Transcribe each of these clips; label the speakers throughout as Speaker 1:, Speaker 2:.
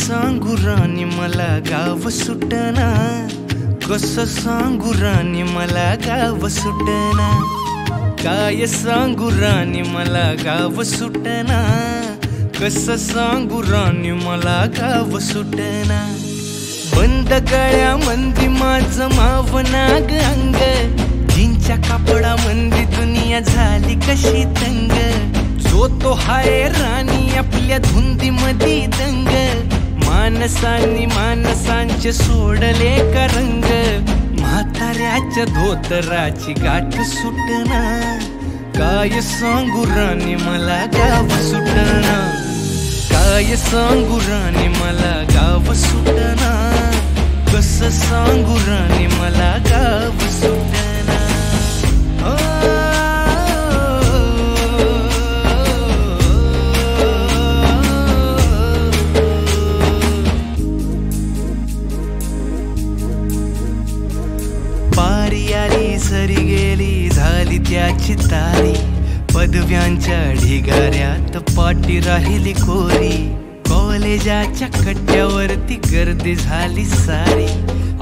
Speaker 1: सांगू राणी मला गाव सुटना, कसं सांगू राणी मला गाव सुटना, काय सांगू राणी मला गाव सुटना, कसं सांगू राणी मला गाव सुटना। बंद गळ्यामंदी माझं मावनाग अंग, जीनच्या कापडामंदी दुनिया झाली कशी तंग, जो तो हाय राणी आपल्या धुंदीमधी दंग, माणसांनी माणसांचे सोडले का रंग, म्हाताऱ्याच्या धोतराची गाठ सुटना, काय सांगू राणी मला गाव सुटना, काय सांगू राणी मला गाव सुटना, कसं सांगू राणी मला गाव सुटना। पारी आली सरी गेली झाली त्याची तारी, पदव्यांच्या ढिगाऱ्यात पाठी राहिली कोरी, कॉलेजाच्या कट्ट्यावरती गर्दी झाली सारी,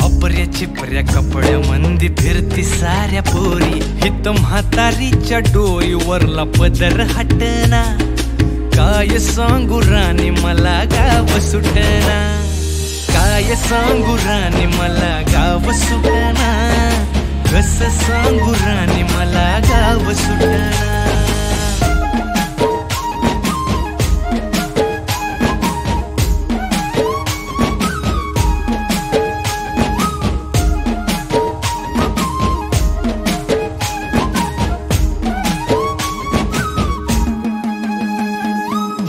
Speaker 1: अपर्या चिपर्या कपड्यामंदी फिरती साऱ्या पोरी, हित म्हातारीच्या डोईवरला पदर हटना, काय सांगू राणी मला गाव सुटना, काय सांगू राणी मला गाव सुटना, कसं सांगू राणी मला गाव सुटना।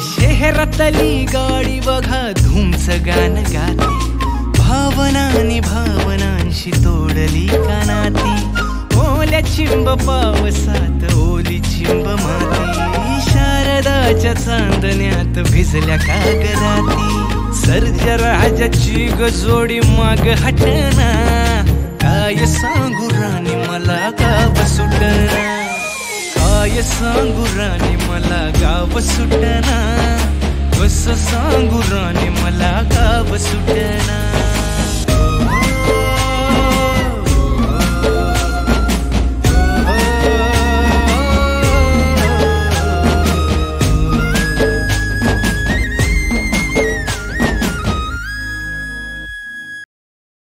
Speaker 1: शहरातली गाडी बघा धूमचं गाणं गाते, भावनांनी भावनांशी तोडली कानाती, ओल्या चिंब पावसात ओली चिंब माती, शारदाच्या चांदण्यात भिजल्या कागदाती, सर्जराजाची गजोडी माग हटना, काय सांगू राणी मला गाव सुटना, काय सांगू राणी मला गाव सुटना, कसं सांगू राणी मला गाव सुटना।